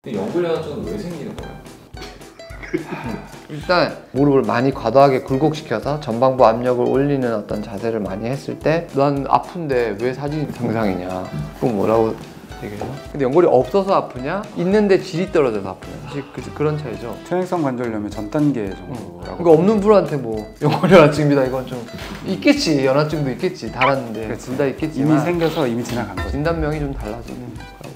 근데 연골연화증은 왜 생기는 거예요? 일단 무릎을 많이 과도하게 굴곡시켜서 전방부 압력을 올리는 어떤 자세를 많이 했을 때 난 아픈데 왜 사진이 정상이냐, 그럼 뭐라고 얘기해요? 근데 연골이 없어서 아프냐, 있는데 질이 떨어져서 아프냐, 사실 그런 차이죠. 퇴행성 관절염의 전 단계 정도라고. 그러니까 없는 분한테 뭐 연골연화증입니다 이건 좀 있겠지, 연화증도 있겠지, 달았는데 둘 다 있겠지만 이미 생겨서 이미 지나간 거죠. 진단명이 좀 달라지는 거라고.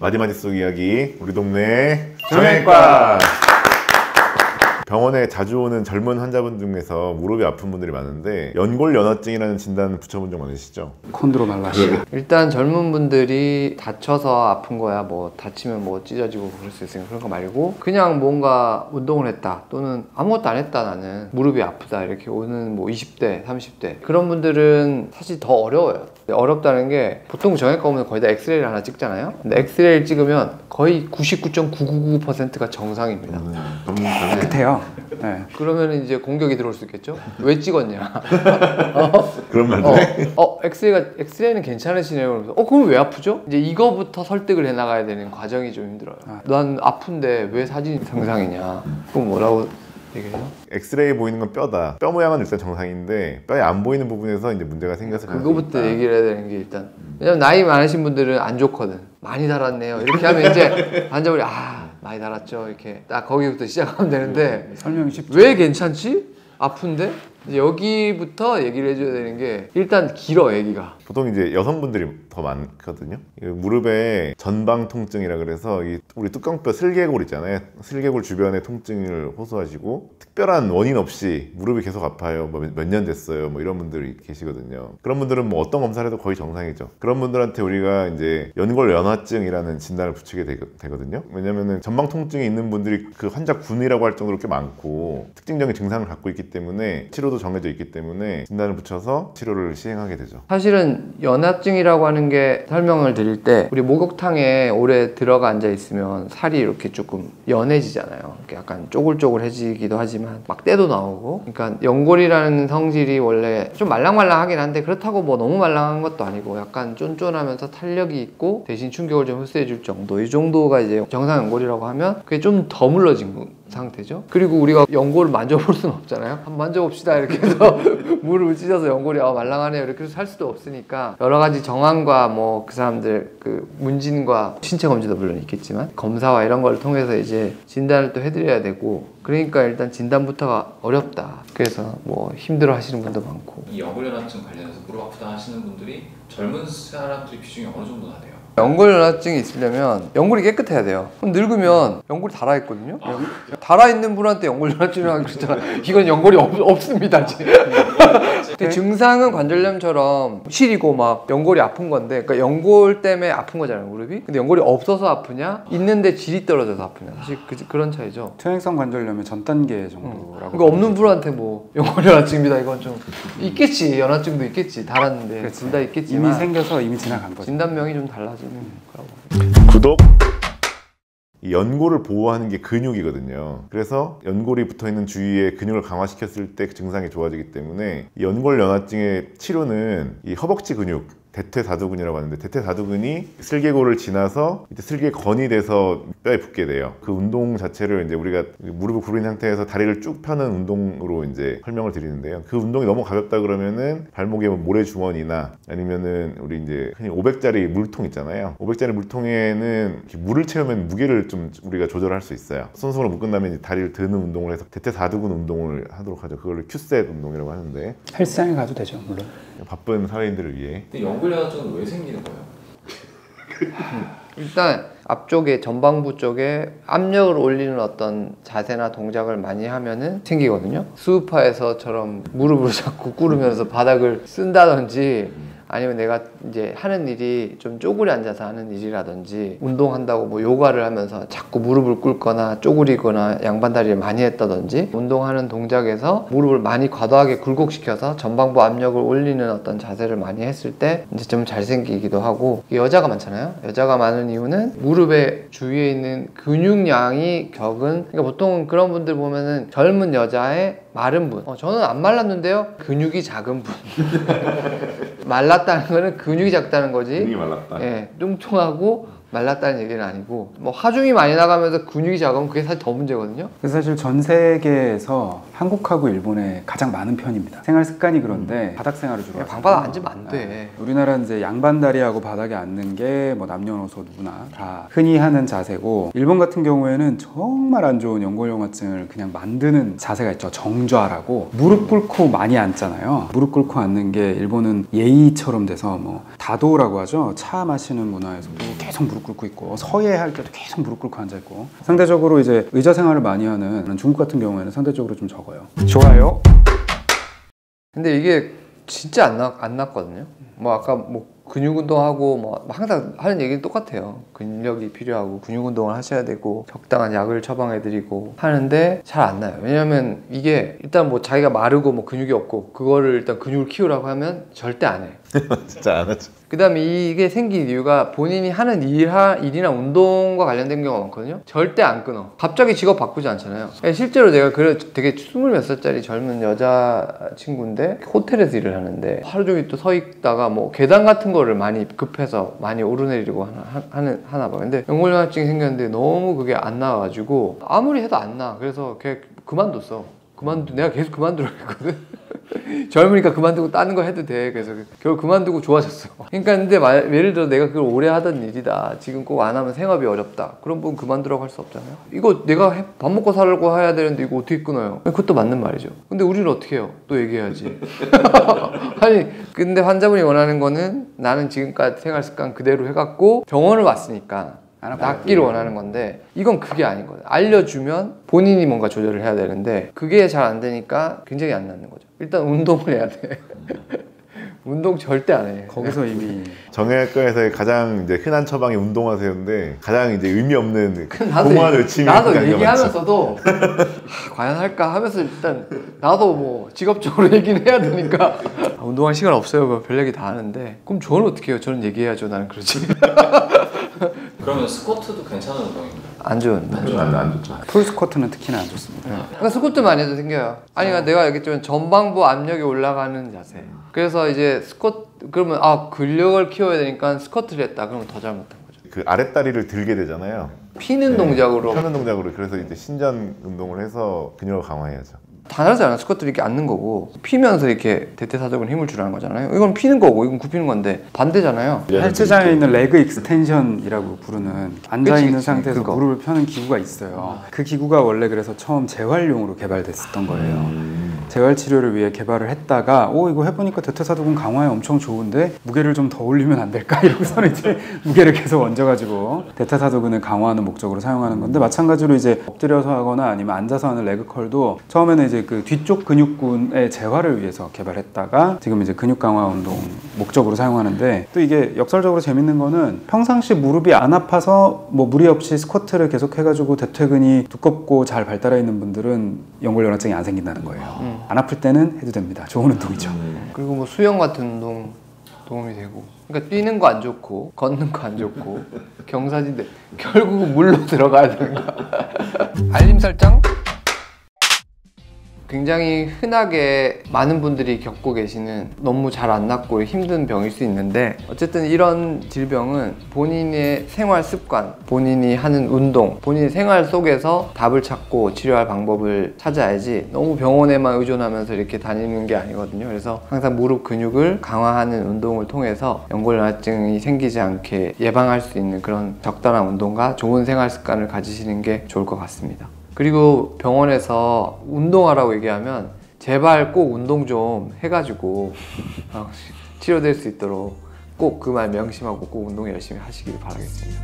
마디마디 속 이야기, 우리 동네 정형외과. 병원에 자주 오는 젊은 환자분 중에서 무릎이 아픈 분들이 많은데 연골연화증이라는 진단 붙여본 적 많으시죠? 콘드로말라시아. 일단 젊은 분들이 다쳐서 아픈 거야, 뭐 다치면 뭐 찢어지고 그럴 수 있으니까 그런 거 말고 그냥 뭔가 운동을 했다 또는 아무것도 안 했다, 나는 무릎이 아프다 이렇게 오는 뭐 20대 30대 그런 분들은 사실 더 어려워요. 어렵다는 게 보통 정형외과 오면 거의 다 엑스레이를 하나 찍잖아요. 근데 엑스레이를 찍으면 거의 99.999%가 정상입니다. 깨끗해요. 네. 그러면 이제 공격이 들어올 수 있겠죠? 왜 찍었냐? 그런 말도 해? 엑스레이는 괜찮으시네요. 그러면서 그럼 왜 아프죠? 이제 이거부터 설득을 해 나가야 되는 과정이 좀 힘들어요. 난 아픈데 왜 사진이 정상이냐? 그럼 뭐라고 얘기해요? 엑스레이 보이는 건 뼈다. 뼈 모양은 일단 정상인데 뼈에 안 보이는 부분에서 이제 문제가 생겨서 그거부터 얘기를 해야 되는 게 일단, 왜냐면 나이 많으신 분들은 안 좋거든. 많이 달았네요 이렇게 하면 이제 환자분이 많이 달았죠 이렇게 딱 거기부터 시작하면 되는데 설명이 쉽죠. 왜 괜찮지? 아픈데? 이제 여기부터 얘기를 해줘야 되는 게 일단 길어, 얘기가. 보통 이제 여성분들이 더 많거든요. 무릎에 전방 통증이라 그래서 우리 뚜껑뼈 슬개골 있잖아요. 슬개골 주변에 통증을 호소하시고 특별한 원인 없이 무릎이 계속 아파요. 뭐 몇 년 됐어요. 뭐 이런 분들이 계시거든요. 그런 분들은 뭐 어떤 검사를 해도 거의 정상이죠. 그런 분들한테 우리가 이제 연골연화증이라는 진단을 붙이게 되거든요. 왜냐면은 전방 통증이 있는 분들이 그 환자 군이라고 할 정도로 꽤 많고 특징적인 증상을 갖고 있기 때문에 치료도 정해져 있기 때문에 진단을 붙여서 치료를 시행하게 되죠. 사실은 연화증이라고 하는 게 설명을 드릴 때 우리 목욕탕에 오래 들어가 앉아 있으면 살이 이렇게 조금 연해지잖아요. 이렇게 약간 쪼글쪼글해지기도 하지만 막 때도 나오고, 그러니까 연골이라는 성질이 원래 좀 말랑말랑하긴 한데 그렇다고 뭐 너무 말랑한 것도 아니고 약간 쫀쫀하면서 탄력이 있고 대신 충격을 좀 흡수해 줄 정도, 이 정도가 이제 정상 연골이라고 하면 그게 좀 더 물러진 상태죠. 그리고 우리가 연골을 만져볼 수는 없잖아요. 한번 만져봅시다 이렇게 해서 무릎을 찢어서 연골이 말랑하네요 이렇게 해서 살 수도 없으니까 여러 가지 정황과 뭐 그 사람들 그 문진과 신체 검진도 물론 있겠지만 검사와 이런 걸 통해서 이제 진단을 또 해드려야 되고, 그러니까 일단 진단부터가 어렵다. 그래서 뭐 힘들어 하시는 분도 많고. 이 연골연화증 관련해서 무릎 아프다 하시는 분들이 젊은 사람들이 비중이 어느 정도나 돼요? 연골연화증이 있으려면 연골이 깨끗해야 돼요. 그럼 늙으면 연골이 닳아있거든요. 닳아있는 분한테 연골연화증이라고 그랬잖아. 이건 연골이 없습니다 지금. 근데 증상은 관절염처럼 시리고 막 연골이 아픈 건데, 그러니까 연골 때문에 아픈 거잖아요 무릎이. 근데 연골이 없어서 아프냐, 있는데 질이 떨어져서 아프냐, 사실 그런 차이죠. 퇴행성 관절염의 전 단계 정도라고. 그러니까 없는 분한테 뭐 연골연화증입니다 이건 좀 있겠지, 연화증도 있겠지, 달았는데 둘 다 있겠지만 이미 생겨서 이미 지나간 거죠. 진단명이 좀 달라지는 거라고. 구독! 이 연골을 보호하는 게 근육이거든요. 그래서 연골이 붙어있는 주위에 근육을 강화시켰을 때 그 증상이 좋아지기 때문에 이 연골연화증의 치료는 이 허벅지 근육, 대퇴사두근이라고 하는데, 대퇴사두근이 슬개골을 지나서 이제 슬개건이 돼서 뼈에 붙게 돼요. 그 운동 자체를 이제 우리가 무릎을 구부린 상태에서 다리를 쭉 펴는 운동으로 이제 설명을 드리는데요. 그 운동이 너무 가볍다 그러면은 발목에 모래주머니나 아니면은 우리 이제 흔히 500짜리 물통 있잖아요. 500짜리 물통에는 물을 채우면 무게를 좀 우리가 조절할 수 있어요. 손수건으로 묶은 다음에 이제 다리를 드는 운동을 해서 대퇴사두근 운동을 하도록 하죠. 그걸 큐셋 운동이라고 하는데, 헬스장에 가도 되죠 물론. 바쁜 사회인들을 위해. 근데 연골연화증은 왜 생기는 거예요? 일단 앞쪽에 전방부 쪽에 압력을 올리는 어떤 자세나 동작을 많이 하면은 생기거든요. 수우파에서처럼 무릎으로 자꾸 꿇으면서 바닥을 쓴다든지, 아니면 내가 이제 하는 일이 좀 쪼그려 앉아서 하는 일이라든지, 운동한다고 뭐 요가를 하면서 자꾸 무릎을 꿇거나 쪼그리거나 양반다리를 많이 했다든지, 운동하는 동작에서 무릎을 많이 과도하게 굴곡시켜서 전방부 압력을 올리는 어떤 자세를 많이 했을 때 이제 좀 잘생기기도 하고. 여자가 많잖아요. 여자가 많은 이유는 무릎의 주위에 있는 근육량이 적은, 그러니까 보통 그런 분들 보면은 젊은 여자의 마른 분. 저는 안 말랐는데요. 근육이 작은 분. 말랐다는 거는 근육이 작다는 거지. 근육이 말랐다. 예, 뚱뚱하고 말랐다는 얘기는 아니고 뭐 하중이 많이 나가면서 근육이 작으면 그게 사실 더 문제거든요. 그래서 사실 전 세계에서 한국하고 일본에 가장 많은 편입니다. 생활 습관이 그런데 바닥 생활을 주로 하시고 방바닥 앉으면 안 돼. 우리나라는 이제 양반다리하고 바닥에 앉는 게 뭐 남녀노소 누구나 다 흔히 하는 자세고 일본 같은 경우에는 정말 안 좋은 연골영화증을 그냥 만드는 자세가 있죠. 정좌라고 무릎 꿇고 많이 앉잖아요. 무릎 꿇고 앉는 게 일본은 예의처럼 돼서 뭐 다도라고 하죠. 차 마시는 문화에서도 계속 무릎 꿇고 있고 서예할 때도 계속 무릎 꿇고 앉아 있고 상대적으로 이제 의자 생활을 많이 하는 중국 같은 경우에는 상대적으로 좀 적어요. 좋아요. 근데 이게 진짜 안 낫거든요. 뭐 아까 뭐 근육 운동하고 뭐 항상 하는 얘기는 똑같아요. 근력이 필요하고 근육 운동을 하셔야 되고 적당한 약을 처방해드리고 하는데 잘 안 나요. 왜냐면 이게 일단 뭐 자기가 마르고 뭐 근육이 없고 그거를 일단 근육을 키우라고 하면 절대 안 해. 진짜 안 하죠. 그 다음에 이게 생긴 이유가 본인이 하는 일이나 운동과 관련된 경우가 많거든요. 절대 안 끊어. 갑자기 직업 바꾸지 않잖아요. 실제로 내가 되게 20몇 살짜리 젊은 여자친구인데 호텔에서 일을 하는데 하루 종일 또 서 있다가 뭐 계단 같은 거를 많이 급해서 많이 오르내리려고 하나 봐. 근데 연골연화증이 생겼는데 너무 그게 안 나와가지고 아무리 해도 안 나. 그래서 걔 그만뒀어. 내가 계속 그만두라고 했거든. 젊으니까 그만두고 다른 거 해도 돼. 그래서 결국 그만두고 좋아졌어. 그러니까 근데 예를 들어 내가 그걸 오래 하던 일이다. 지금 꼭 안 하면 생업이 어렵다. 그런 분 그만두라고 할 수 없잖아요. 이거 내가 밥 먹고 살고 해야 되는데 이거 어떻게 끊어요? 그것도 맞는 말이죠. 근데 우리는 어떻게 해요? 또 얘기해야지. 아니 근데 환자분이 원하는 거는 나는 지금까지 생활 습관 그대로 해갖고 병원을 왔으니까 낫기를 원하는 건데 이건 그게 아닌 거예요. 알려주면 본인이 뭔가 조절을 해야 되는데 그게 잘 안 되니까 굉장히 안 낫는 거죠. 일단 운동을 해야 돼. 운동 절대 안 해. 거기서 이미 정형외과에서의 가장 이제 흔한 처방이 운동하세요인데 가장 이제 의미 없는 나도 공허한 외침이 나도 많죠. 얘기하면서도 과연 할까 하면서 일단 나도 뭐 직업적으로 얘기는 해야 되니까 운동할 시간 없어요. 별 얘기 다 하는데 그럼 저는 어떻게 해요? 저는 얘기해야죠. 나는 그렇지. 그러면 스쿼트도 괜찮은 운동인가요? 안 좋은. 안 좋죠. 풀 스쿼트는 특히나 안 좋습니다. 그러니까 스쿼트만 해도 생겨요. 아니 그러니까 내가 얘기했지만 전방부 압력이 올라가는 자세. 그래서 이제 그러면 근력을 키워야 되니까 스쿼트를 했다. 그러면 더 잘못한 거죠. 그 아랫다리를 들게 되잖아요. 피는 동작으로. 펴는 동작으로. 그래서 이제 신전 운동을 해서 근육을 강화해야죠. 다르잖아. 스쿼트를 이렇게 앉는 거고 피면서 이렇게 대퇴사적으로 힘을 주라는 거잖아요. 이건 피는 거고 이건 굽히는 건데 반대잖아요. 헬스장에 있는 레그 익스텐션이라고 부르는 앉아있는 그치, 상태에서 그거. 무릎을 펴는 기구가 있어요. 그 기구가 원래 그래서 처음 재활용으로 개발됐었던 거예요. 재활 치료를 위해 개발을 했다가 이거 해보니까 대퇴사두근 강화에 엄청 좋은데 무게를 좀 더 올리면 안 될까? 이러고서는 이제 무게를 계속 얹어가지고 대퇴사두근을 강화하는 목적으로 사용하는 건데 마찬가지로 이제 엎드려서 하거나 아니면 앉아서 하는 레그컬도 처음에는 이제 그 뒤쪽 근육군의 재활을 위해서 개발했다가 지금 이제 근육 강화 운동 목적으로 사용하는데 또 이게 역설적으로 재밌는 거는 평상시 무릎이 안 아파서 뭐 무리 없이 스쿼트를 계속 해가지고 대퇴근이 두껍고 잘 발달해 있는 분들은 연골연화증이 안 생긴다는 거예요. 안 아플 때는 해도 됩니다. 좋은 운동이죠. 그리고 뭐 수영 같은 운동 도움이 되고. 그러니까 뛰는 거 안 좋고 걷는 거 안 좋고 경사진데 결국은 물로 들어가야 되는 거. 알림 설정. 굉장히 흔하게 많은 분들이 겪고 계시는 너무 잘 안 낫고 힘든 병일 수 있는데 어쨌든 이런 질병은 본인의 생활 습관, 본인이 하는 운동, 본인의 생활 속에서 답을 찾고 치료할 방법을 찾아야지 너무 병원에만 의존하면서 이렇게 다니는 게 아니거든요. 그래서 항상 무릎 근육을 강화하는 운동을 통해서 연골연화증이 생기지 않게 예방할 수 있는 그런 적당한 운동과 좋은 생활 습관을 가지시는 게 좋을 것 같습니다. 그리고 병원에서 운동하라고 얘기하면 제발 꼭 운동 좀 해가지고 치료될 수 있도록 꼭 그 말 명심하고 꼭 운동 열심히 하시길 바라겠습니다.